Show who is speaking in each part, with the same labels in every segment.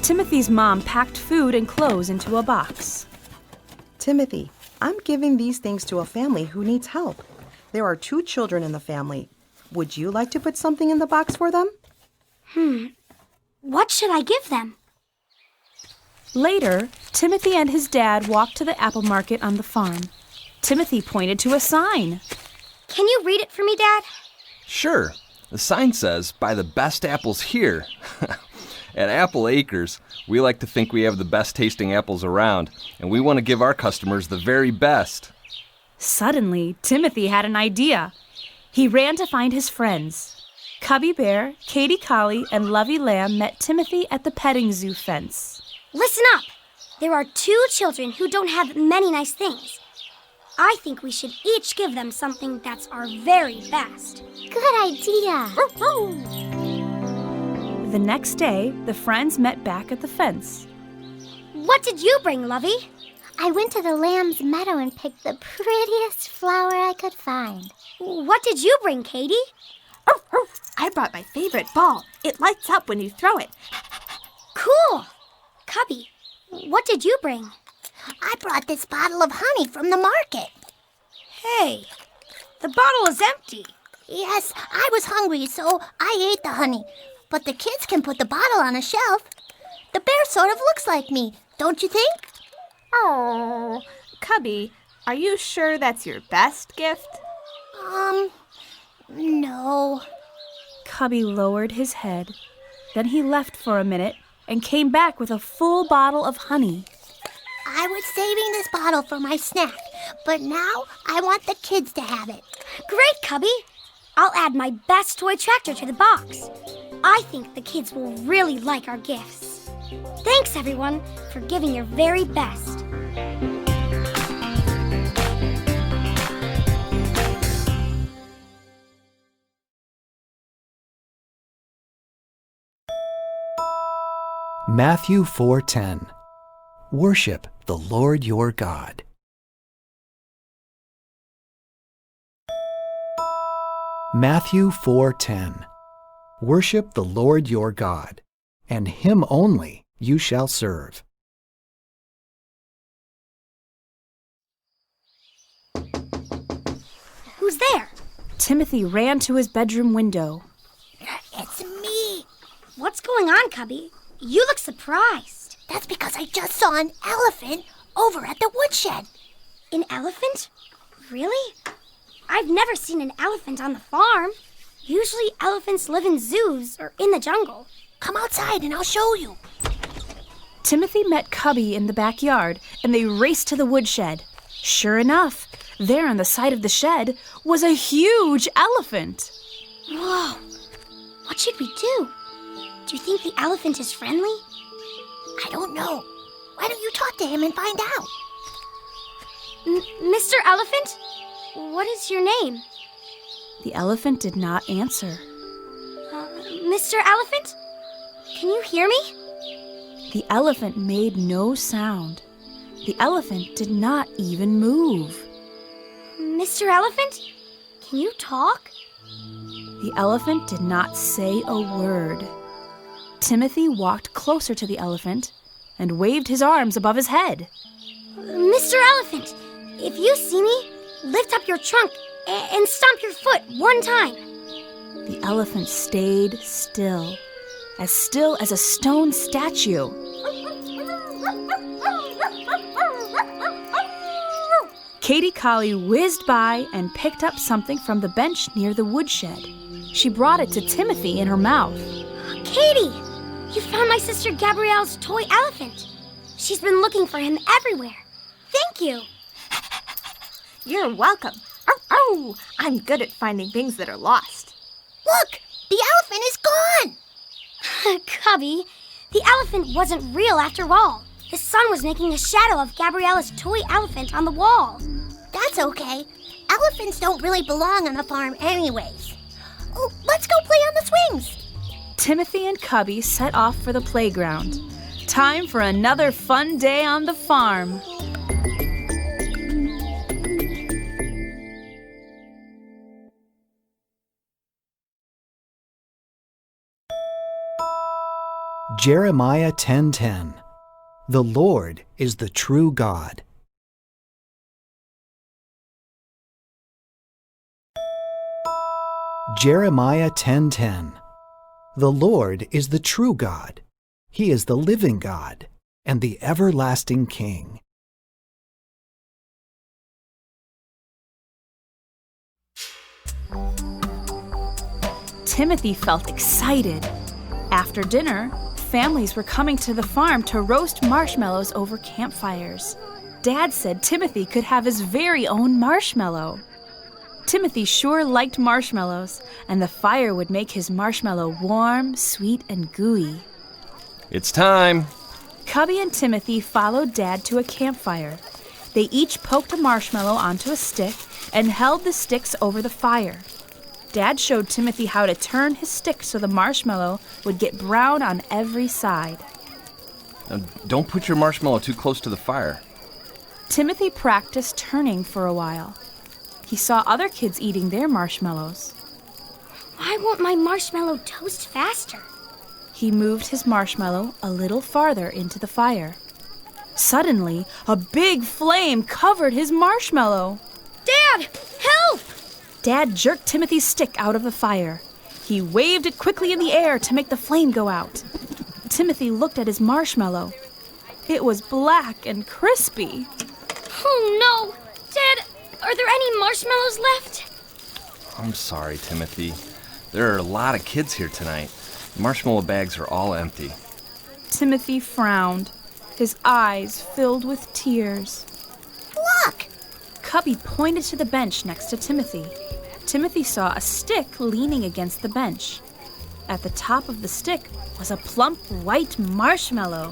Speaker 1: Timothy's mom packed food and clothes into a box.
Speaker 2: Timothy, I'm giving these things to a family who needs help. There are 2 children in the family. Would you like to put something in the box for them?
Speaker 3: What should I give them?
Speaker 1: Later, Timothy and his dad walked to the apple market on the farm. Timothy pointed to a sign.
Speaker 3: Can you read it for me, Dad?
Speaker 4: Sure. The sign says, "Buy the best apples here." At Apple Acres, we like to think we have the best tasting apples around, and we want to give our customers the very best.
Speaker 1: Suddenly, Timothy had an idea. He ran to find his friends. Cubby Bear, Katie Collie, and Lovey Lamb met Timothy at the petting zoo fence.
Speaker 3: Listen up! There are 2 children who don't have many nice things. I think we should each give them something that's our very best.
Speaker 5: Good idea.
Speaker 1: The next day, the friends met back at the fence.
Speaker 3: What did you bring, Lovey?
Speaker 5: I went to the lamb's meadow and picked the prettiest flower I could find.
Speaker 3: What did you bring, Katie?
Speaker 6: I brought my favorite ball. It lights up when you throw it.
Speaker 3: Cool! Cubby, what did you bring?
Speaker 5: I brought this bottle of honey from the market.
Speaker 3: Hey, the bottle is empty.
Speaker 5: Yes, I was hungry, so I ate the honey. But the kids can put the bottle on a shelf. The bear sort of looks like me, don't you think?
Speaker 6: Oh, Cubby, are you sure that's your best gift?
Speaker 5: No.
Speaker 1: Cubby lowered his head. Then he left for a minute and came back with a full bottle of honey.
Speaker 5: I was saving this bottle for my snack, but now I want the kids to have it.
Speaker 3: Great, Cubby. I'll add my best toy tractor to the box. I think the kids will really like our gifts. Thanks, everyone, for giving your very best.
Speaker 7: Matthew 4:10. Worship the Lord your God. Matthew 4:10. Worship the Lord your God, and him only you shall serve.
Speaker 3: Who's there?
Speaker 1: Timothy ran to his bedroom window.
Speaker 5: It's me.
Speaker 3: What's going on, Cubby? You look surprised.
Speaker 5: That's because I just saw an elephant over at the woodshed.
Speaker 3: An elephant? Really? I've never seen an elephant on the farm. Usually elephants live in zoos or in the jungle.
Speaker 5: Come outside and I'll show you.
Speaker 1: Timothy met Cubby in the backyard, and they raced to the woodshed. Sure enough, there on the side of the shed was a huge elephant.
Speaker 3: Whoa! What should we do? Do you think the elephant is friendly?
Speaker 5: I don't know. Why don't you talk to him and find out?
Speaker 3: Mr. Elephant? What is your name?
Speaker 1: The elephant did not answer.
Speaker 3: Mr. Elephant? Can you hear me?
Speaker 1: The elephant made no sound. The elephant did not even move.
Speaker 3: Mr. Elephant? Can you talk?
Speaker 1: The elephant did not say a word. Timothy walked closer to the elephant and waved his arms above his head.
Speaker 3: Mr. Elephant, if you see me, lift up your trunk and stomp your foot one time.
Speaker 1: The elephant stayed still as a stone statue. Katie Collie whizzed by and picked up something from the bench near the woodshed. She brought it to Timothy in her mouth.
Speaker 3: Katie, you found my sister Gabrielle's toy elephant. She's been looking for him everywhere. Thank you.
Speaker 6: You're welcome. Oh, I'm good at finding things that are lost.
Speaker 5: Look, the elephant is gone.
Speaker 3: Cubby, the elephant wasn't real after all. The sun was making a shadow of Gabriella's toy elephant on the wall.
Speaker 5: That's okay. Elephants don't really belong on a farm anyways. Oh, let's go play on the swings.
Speaker 1: Timothy and Cubby set off for the playground. Time for another fun day on the farm.
Speaker 7: Jeremiah 10:10. The Lord is the true God. Jeremiah 10:10. The Lord is the true God. He is the living God and the everlasting King.
Speaker 1: Timothy felt excited. After dinner, families were coming to the farm to roast marshmallows over campfires. Dad said Timothy could have his very own marshmallow. Timothy sure liked marshmallows, and the fire would make his marshmallow warm, sweet, and gooey.
Speaker 4: It's time.
Speaker 1: Cubby and Timothy followed Dad to a campfire. They each poked a marshmallow onto a stick and held the sticks over the fire. Dad showed Timothy how to turn his stick so the marshmallow would get brown on every side.
Speaker 4: Now, don't put your marshmallow too close to the fire.
Speaker 1: Timothy practiced turning for a while. He saw other kids eating their marshmallows.
Speaker 3: Why won't my marshmallow toast faster?
Speaker 1: He moved his marshmallow a little farther into the fire. Suddenly, a big flame covered his marshmallow.
Speaker 3: Dad, help!
Speaker 1: Dad jerked Timothy's stick out of the fire. He waved it quickly in the air to make the flame go out. Timothy looked at his marshmallow. It was black and crispy.
Speaker 3: Oh no! Dad, are there any marshmallows left?
Speaker 4: I'm sorry, Timothy. There are a lot of kids here tonight. The marshmallow bags are all empty.
Speaker 1: Timothy frowned. His eyes filled with tears.
Speaker 5: Look!
Speaker 1: Cubby pointed to the bench next to Timothy. Timothy saw a stick leaning against the bench. At the top of the stick was a plump white marshmallow.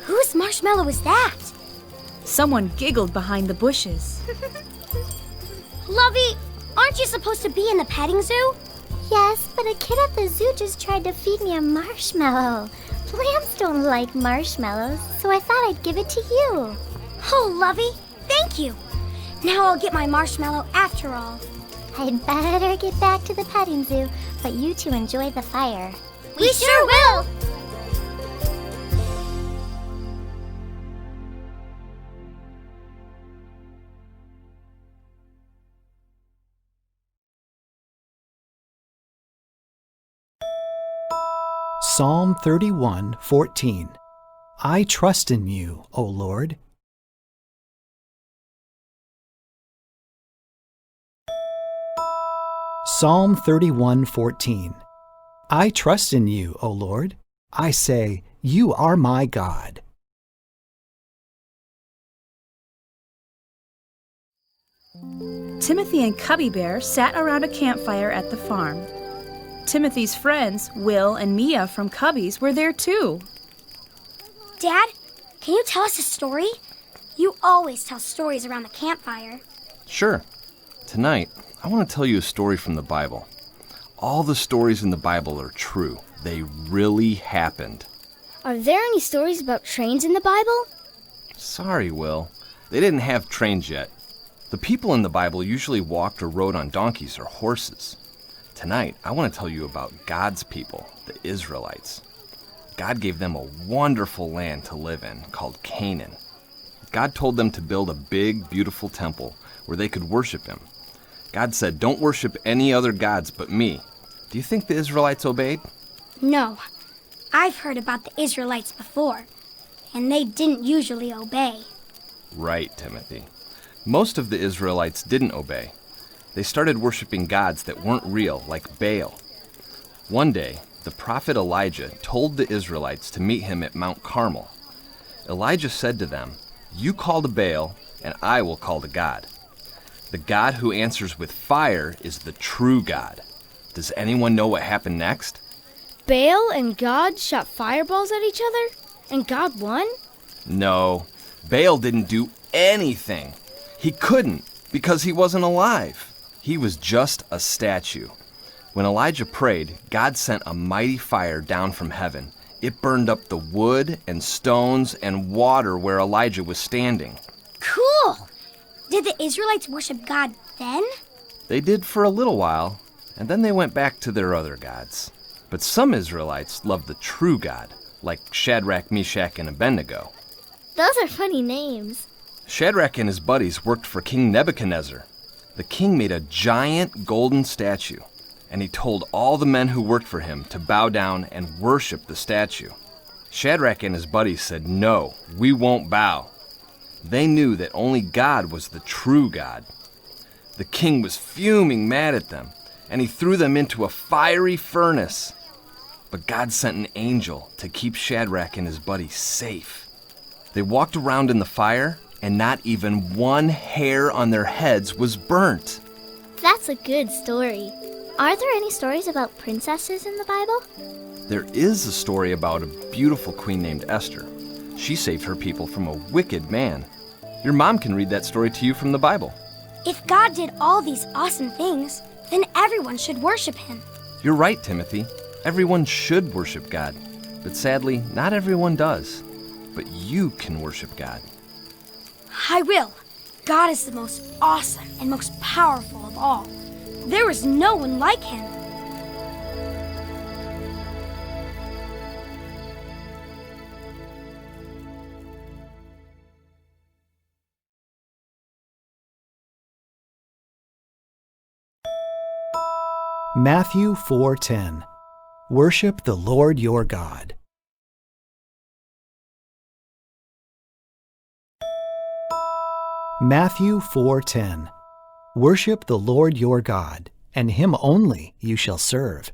Speaker 3: Whose marshmallow is that?
Speaker 1: Someone giggled behind the bushes.
Speaker 3: Lovey, aren't you supposed to be in the petting zoo?
Speaker 5: Yes, but a kid at the zoo just tried to feed me a marshmallow. Lambs don't like marshmallows, so I thought I'd give it to you.
Speaker 3: Oh, Lovey, thank you. Now I'll get my marshmallow after all.
Speaker 5: I'd better get back to the petting zoo, but you two enjoy the fire.
Speaker 3: We sure will!
Speaker 7: Psalm 31:14. I trust in you, O Lord. Psalm 31:14. I trust in you, O Lord. I say, you are my God.
Speaker 1: Timothy and Cubby Bear sat around a campfire at the farm. Timothy's friends, Will and Mia from Cubby's, were there too.
Speaker 3: Dad, can you tell us a story? You always tell stories around the campfire.
Speaker 4: Sure. Tonight, I want to tell you a story from the Bible. All the stories in the Bible are true. They really happened.
Speaker 3: Are there any stories about trains in the Bible?
Speaker 4: Sorry, Will. They didn't have trains yet. The people in the Bible usually walked or rode on donkeys or horses. Tonight, I want to tell you about God's people, the Israelites. God gave them a wonderful land to live in called Canaan. God told them to build a big, beautiful temple where they could worship Him. God said, don't worship any other gods but me. Do you think the Israelites obeyed?
Speaker 3: No. I've heard about the Israelites before, and they didn't usually obey.
Speaker 4: Right, Timothy. Most of the Israelites didn't obey. They started worshiping gods that weren't real, like Baal. One day, the prophet Elijah told the Israelites to meet him at Mount Carmel. Elijah said to them, you call to Baal, and I will call to God. The God who answers with fire is the true God. Does anyone know what happened next?
Speaker 8: Baal and God shot fireballs at each other? And God won?
Speaker 4: No, Baal didn't do anything. He couldn't, because he wasn't alive. He was just a statue. When Elijah prayed, God sent a mighty fire down from heaven. It burned up the wood and stones and water where Elijah was standing.
Speaker 3: Cool! Did the Israelites worship God then?
Speaker 4: They did for a little while, and then they went back to their other gods. But some Israelites loved the true God, like Shadrach, Meshach, and Abednego.
Speaker 8: Those are funny names.
Speaker 4: Shadrach and his buddies worked for King Nebuchadnezzar. The king made a giant golden statue, and he told all the men who worked for him to bow down and worship the statue. Shadrach and his buddies said, "No, we won't bow." They knew that only God was the true God. The king was fuming mad at them, and he threw them into a fiery furnace. But God sent an angel to keep Shadrach and his buddies safe. They walked around in the fire, and not even one hair on their heads was burnt.
Speaker 8: That's a good story. Are there any stories about princesses in the Bible?
Speaker 4: There is a story about a beautiful queen named Esther. She saved her people from a wicked man. Your mom can read that story to you from the Bible.
Speaker 3: If God did all these awesome things, then everyone should worship him.
Speaker 4: You're right, Timothy. Everyone should worship God. But sadly, not everyone does. But you can worship God.
Speaker 3: I will. God is the most awesome and most powerful of all. There is no one like him.
Speaker 7: Matthew 4:10. Worship the Lord your God. Matthew 4:10. Worship the Lord your God, and him only you shall serve.